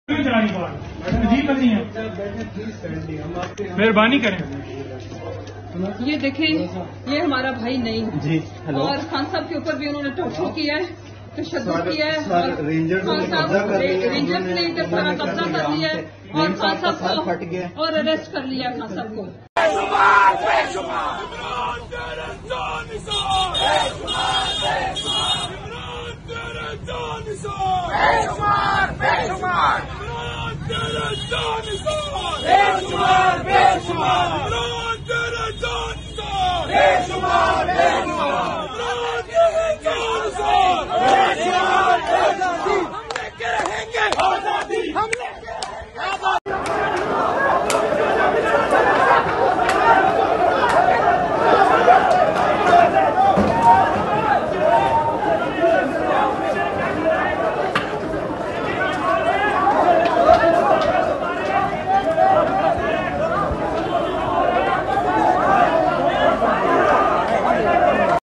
चलानी बात अजीब नहीं है, मेहरबानी करें। ये देखें, ये हमारा भाई नहीं है जी। और खान साहब के ऊपर भी उन्होंने टॉर्चर किया है, तशद्दुद किया है। रेंजर ने इधर सारा कब्जा कर लिया है और खान साहब को और अरेस्ट कर लिया खान साहब को। बेशुमार